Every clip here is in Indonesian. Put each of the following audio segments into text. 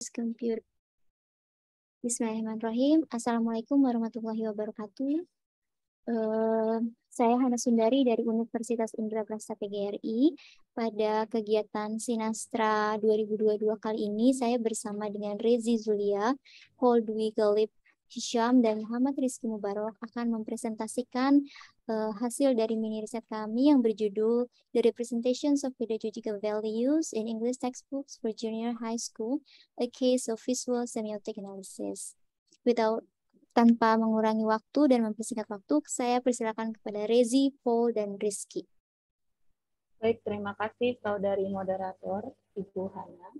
Computer. Bismillahirrahmanirrahim. Assalamualaikum warahmatullahi wabarakatuh. Saya Hana Sundari dari Universitas Indraprastha PGRI. Pada kegiatan Sinastra 2022 kali ini, saya bersama dengan Rezi Zulia, Holdwi Galip Hisham, dan Muhammad Rizky Mubarak akan mempresentasikan hasil dari mini riset kami yang berjudul The Representations of Pedagogical Values in English Textbooks for Junior High School, a Case of Visual Semiotic Analysis. Tanpa mengurangi waktu dan mempersingkat waktu, saya persilakan kepada Rezi, Paul, dan Rizky. Baik, terima kasih saudari moderator, Ibu Hana.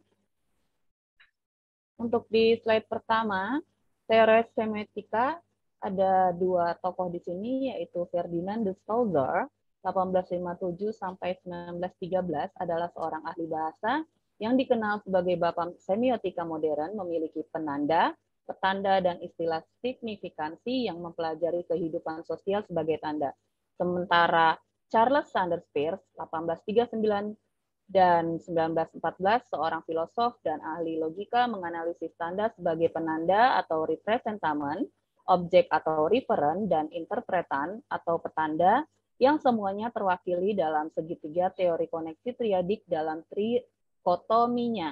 Untuk di slide pertama, teori semiotika ada dua tokoh di sini, yaitu Ferdinand de Saussure, 1857 sampai 1913, adalah seorang ahli bahasa yang dikenal sebagai bapak semiotika modern, memiliki penanda, petanda, dan istilah signifikansi yang mempelajari kehidupan sosial sebagai tanda. Sementara Charles Sanders Peirce, 1839 dan 1914, seorang filosof dan ahli logika, menganalisis tanda sebagai penanda atau representamen, objek atau referen, dan interpretan atau petanda yang semuanya terwakili dalam segitiga teori koneksi triadik dalam trikotominya.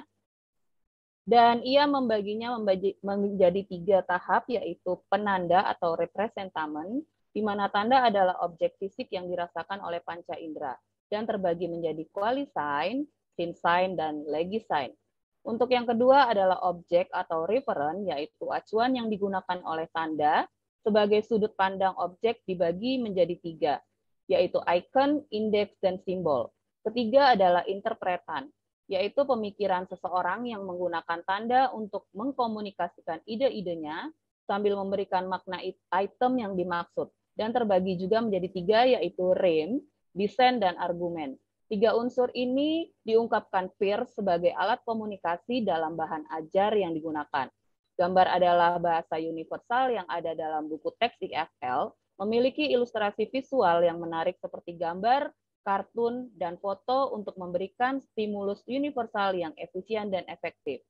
Dan ia membaginya menjadi tiga tahap, yaitu penanda atau representamen, di mana tanda adalah objek fisik yang dirasakan oleh panca indera, dan terbagi menjadi qualisign, sinsign, dan legisign. Untuk yang kedua adalah objek atau referen, yaitu acuan yang digunakan oleh tanda sebagai sudut pandang objek dibagi menjadi tiga, yaitu icon, indeks, dan simbol. Ketiga adalah interpretan, yaitu pemikiran seseorang yang menggunakan tanda untuk mengkomunikasikan ide-idenya sambil memberikan makna item yang dimaksud. Dan terbagi juga menjadi tiga, yaitu rem, desain, dan argumen. Tiga unsur ini diungkapkan Peirce sebagai alat komunikasi dalam bahan ajar yang digunakan. Gambar adalah bahasa universal yang ada dalam buku teks IFL, memiliki ilustrasi visual yang menarik seperti gambar, kartun, dan foto untuk memberikan stimulus universal yang efisien dan efektif.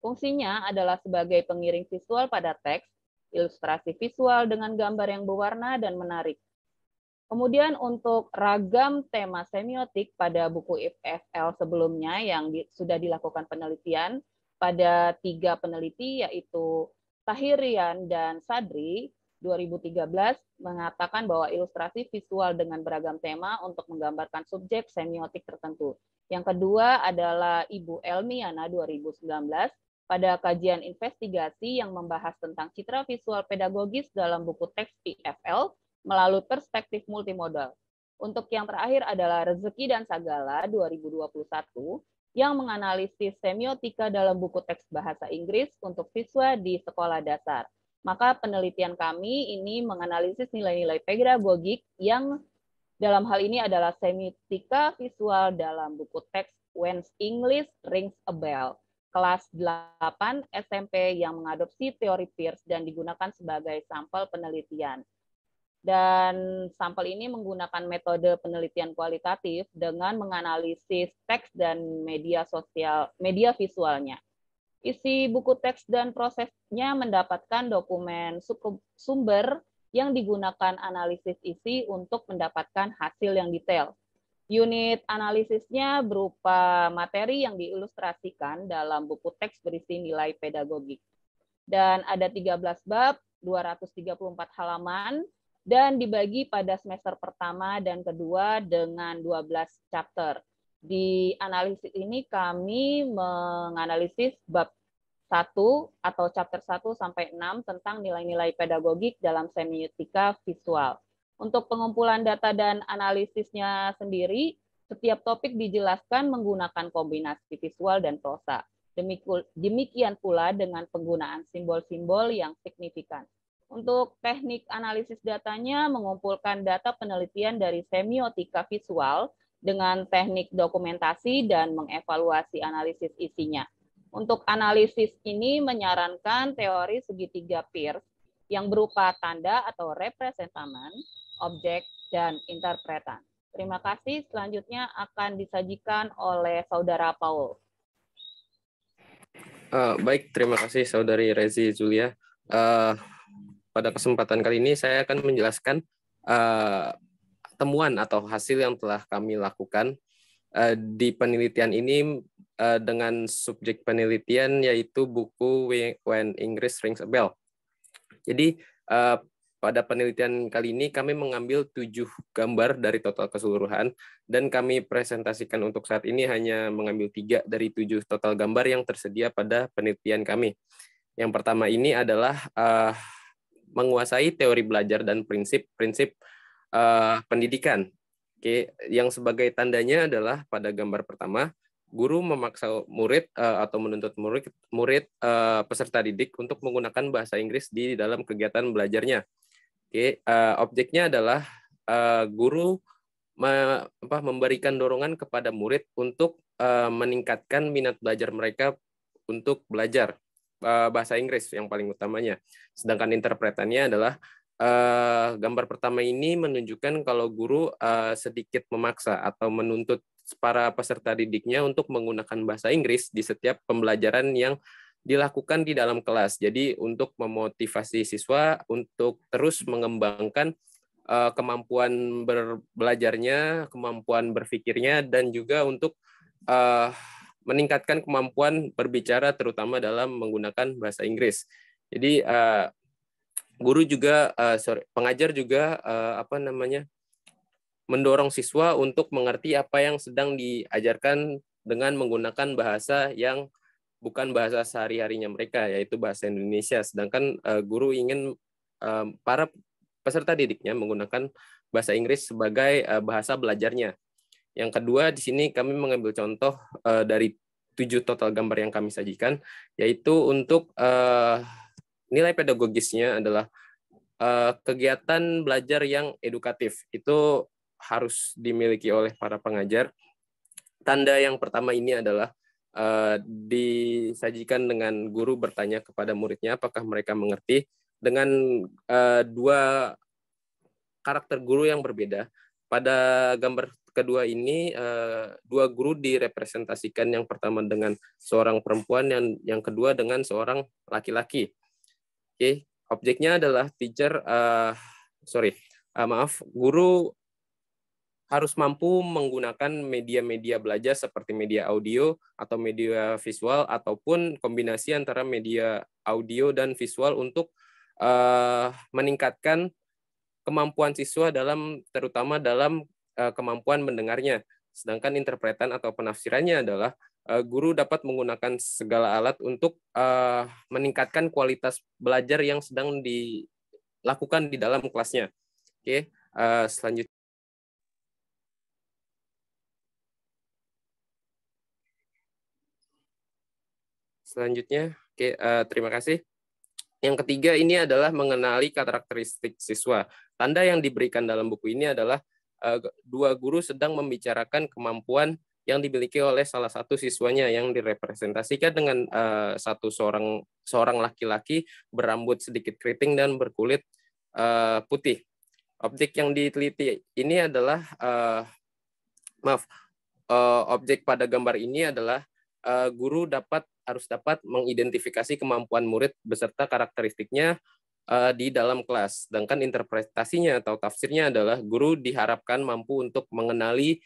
Fungsinya adalah sebagai pengiring visual pada teks, ilustrasi visual dengan gambar yang berwarna dan menarik. Kemudian untuk ragam tema semiotik pada buku IFL sebelumnya yang sudah dilakukan penelitian pada 3 peneliti, yaitu Tahirian dan Sadri, 2013 mengatakan bahwa ilustrasi visual dengan beragam tema untuk menggambarkan subjek semiotik tertentu. Yang kedua adalah Ibu Elmiana 2019 pada kajian investigasi yang membahas tentang citra visual pedagogis dalam buku teks IFL melalui perspektif multimodal. Untuk yang terakhir adalah Rezeki dan Sagala 2021 yang menganalisis semiotika dalam buku teks bahasa Inggris untuk siswa di sekolah dasar. Maka penelitian kami ini menganalisis nilai-nilai pedagogik yang dalam hal ini adalah semiotika visual dalam buku teks When English Rings a Bell, kelas 8 SMP yang mengadopsi teori Peirce dan digunakan sebagai sampel penelitian. Dan sampel ini menggunakan metode penelitian kualitatif dengan menganalisis teks dan media sosial, media visualnya. Isi buku teks dan prosesnya mendapatkan dokumen sumber yang digunakan analisis isi untuk mendapatkan hasil yang detail. Unit analisisnya berupa materi yang diilustrasikan dalam buku teks berisi nilai pedagogik. Dan ada 13 bab, 234 halaman, dan dibagi pada semester pertama dan kedua dengan 12 chapter. Di analisis ini kami menganalisis bab 1 atau chapter 1 sampai 6 tentang nilai-nilai pedagogik dalam semiotika visual. Untuk pengumpulan data dan analisisnya sendiri, setiap topik dijelaskan menggunakan kombinasi visual dan prosa. Demikian pula dengan penggunaan simbol-simbol yang signifikan. Untuk teknik analisis datanya mengumpulkan data penelitian dari semiotika visual dengan teknik dokumentasi dan mengevaluasi analisis isinya. Untuk analisis ini menyarankan teori segitiga Peirce yang berupa tanda atau representamen, objek, dan interpretan. Terima kasih. Selanjutnya akan disajikan oleh Saudara Paul. Baik, terima kasih Saudari Rezi Zulia. Uh, pada kesempatan kali ini saya akan menjelaskan temuan atau hasil yang telah kami lakukan di penelitian ini dengan subjek penelitian yaitu buku When English Rings a Bell. Jadi pada penelitian kali ini kami mengambil 7 gambar dari total keseluruhan dan kami presentasikan untuk saat ini hanya mengambil 3 dari 7 total gambar yang tersedia pada penelitian kami. Yang pertama ini adalah menguasai teori belajar dan prinsip-prinsip pendidikan. Oke, yang sebagai tandanya adalah pada gambar pertama, guru memaksa murid atau menuntut murid peserta didik untuk menggunakan bahasa Inggris di dalam kegiatan belajarnya. Oke, objeknya adalah guru memberikan dorongan kepada murid untuk meningkatkan minat belajar mereka untuk belajar bahasa Inggris yang paling utamanya. Sedangkan interpretannya adalah gambar pertama ini menunjukkan kalau guru sedikit memaksa atau menuntut para peserta didiknya untuk menggunakan bahasa Inggris di setiap pembelajaran yang dilakukan di dalam kelas. Jadi untuk memotivasi siswa untuk terus mengembangkan kemampuan belajarnya, kemampuan berpikirnya, dan juga untuk meningkatkan kemampuan berbicara terutama dalam menggunakan bahasa Inggris. Jadi guru juga pengajar juga mendorong siswa untuk mengerti apa yang sedang diajarkan dengan menggunakan bahasa yang bukan bahasa sehari-harinya mereka, yaitu bahasa Indonesia. Sedangkan guru ingin para peserta didiknya menggunakan bahasa Inggris sebagai bahasa belajarnya. Yang kedua, di sini kami mengambil contoh dari 7 total gambar yang kami sajikan, yaitu untuk nilai pedagogisnya adalah kegiatan belajar yang edukatif. Itu harus dimiliki oleh para pengajar. Tanda yang pertama ini adalah disajikan dengan guru bertanya kepada muridnya apakah mereka mengerti dengan 2 karakter guru yang berbeda. Pada gambar kedua ini 2 guru direpresentasikan, yang pertama dengan seorang perempuan dan yang kedua dengan seorang laki-laki. Oke, objeknya adalah guru harus mampu menggunakan media-media belajar seperti media audio atau media visual ataupun kombinasi antara media audio dan visual untuk meningkatkan kemampuan siswa terutama dalam kemampuan mendengarnya. Sedangkan interpretan atau penafsirannya adalah guru dapat menggunakan segala alat untuk meningkatkan kualitas belajar yang sedang dilakukan di dalam kelasnya. Oke, selanjutnya. Oke, terima kasih. Yang ketiga ini adalah mengenali karakteristik siswa. Tanda yang diberikan dalam buku ini adalah 2 guru sedang membicarakan kemampuan yang dimiliki oleh salah satu siswanya yang direpresentasikan dengan seorang laki-laki berambut sedikit keriting dan berkulit putih. Objek yang diteliti ini adalah objek pada gambar ini adalah guru harus dapat mengidentifikasi kemampuan murid beserta karakteristiknya di dalam kelas. Sedangkan interpretasinya atau tafsirnya adalah guru diharapkan mampu untuk mengenali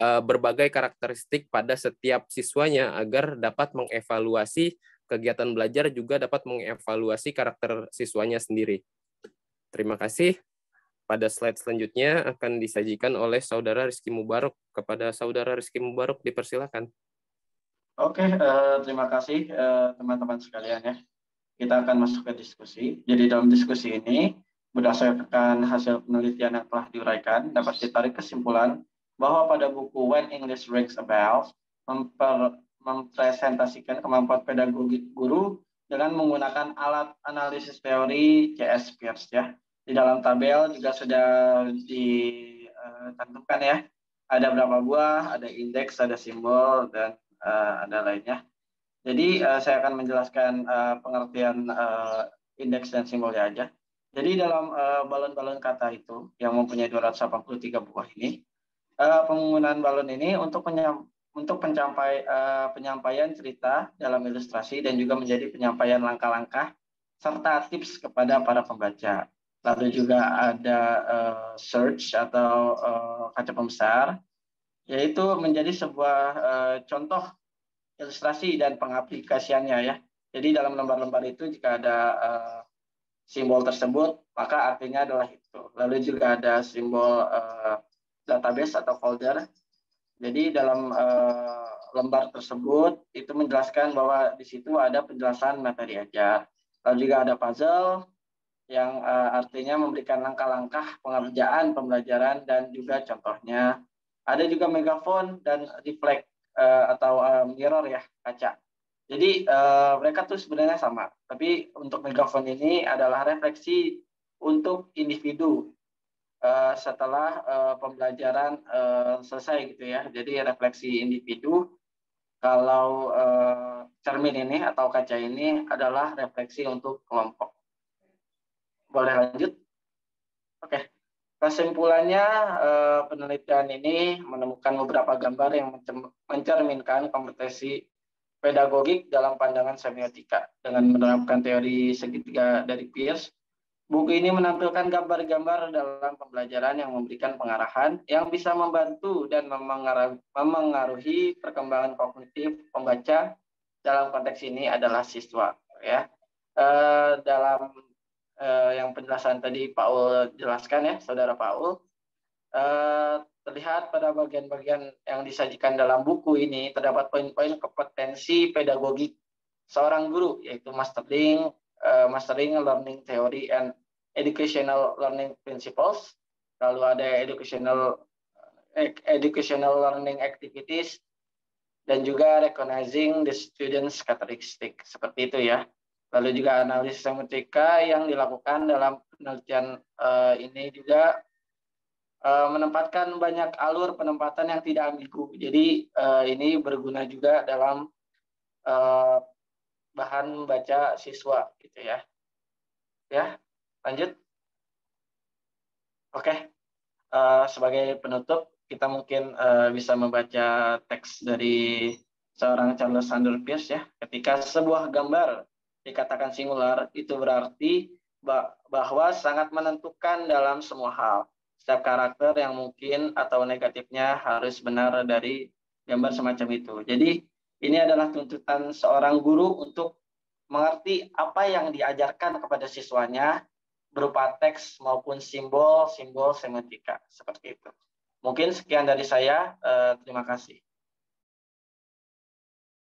berbagai karakteristik pada setiap siswanya agar dapat mengevaluasi kegiatan belajar, juga dapat mengevaluasi karakter siswanya sendiri. Terima kasih. Pada slide selanjutnya akan disajikan oleh Saudara Rizky Mubarok. Kepada Saudara Rizky Mubarok, dipersilakan. Oke, terima kasih teman-teman sekalian ya. Kita akan masuk ke diskusi. Jadi dalam diskusi ini, berdasarkan hasil penelitian yang telah diuraikan, dapat ditarik kesimpulan bahwa pada buku When English Rings a Bell mempresentasikan kemampuan pedagogi guru dengan menggunakan alat analisis teori C.S. Peirce ya. Di dalam tabel juga sudah ditentukan ya. Ada berapa buah, ada indeks, ada simbol, dan ada lainnya. Jadi saya akan menjelaskan pengertian indeks dan simbolnya aja. Jadi dalam balon-balon kata itu yang mempunyai 283 buah ini, penggunaan balon ini untuk untuk penyampaian cerita dalam ilustrasi dan juga menjadi penyampaian langkah-langkah serta tips kepada para pembaca. Lalu juga ada search atau kaca pembesar, yaitu menjadi sebuah contoh ilustrasi dan pengaplikasiannya ya. Jadi dalam lembar-lembar itu jika ada simbol tersebut, maka artinya adalah itu. Lalu juga ada simbol database atau folder. Jadi dalam lembar tersebut itu menjelaskan bahwa di situ ada penjelasan materi ajar. Lalu juga ada puzzle yang artinya memberikan langkah-langkah pengerjaan pembelajaran dan juga contohnya. Ada juga megafon dan reflect atau mirror ya, kaca. Jadi mereka tuh sebenarnya sama, tapi untuk megafon ini adalah refleksi untuk individu setelah pembelajaran selesai gitu ya. Jadi refleksi individu. Kalau cermin ini atau kaca ini adalah refleksi untuk kelompok. Boleh lanjut? Oke. Kesimpulannya, penelitian ini menemukan beberapa gambar yang mencerminkan kompetensi pedagogik dalam pandangan semiotika dengan menerapkan teori segitiga dari Peirce. Buku ini menampilkan gambar-gambar dalam pembelajaran yang memberikan pengarahan yang bisa membantu dan memengaruhi perkembangan kognitif pembaca. Dalam konteks ini adalah siswa. Ya, dalam yang penjelasan tadi Paul jelaskan ya, saudara Paul, terlihat pada bagian-bagian yang disajikan dalam buku ini terdapat poin-poin kompetensi pedagogik seorang guru, yaitu mastering learning theory and educational learning principles, lalu ada educational learning activities, dan juga recognizing the students' characteristic, seperti itu ya. Lalu juga analisis semiotika yang dilakukan dalam penelitian ini juga menempatkan banyak alur penempatan yang tidak ambigu. Jadi ini berguna juga dalam bahan baca siswa gitu ya. Ya, lanjut. Oke. Sebagai penutup, kita mungkin bisa membaca teks dari seorang Charles Sanders Peirce ya. Ketika sebuah gambar dikatakan singular, itu berarti bahwa sangat menentukan dalam semua hal. Setiap karakter yang mungkin atau negatifnya harus benar dari gambar semacam itu. Jadi ini adalah tuntutan seorang guru untuk mengerti apa yang diajarkan kepada siswanya berupa teks maupun simbol-simbol semiotika seperti itu. Mungkin sekian dari saya. Terima kasih.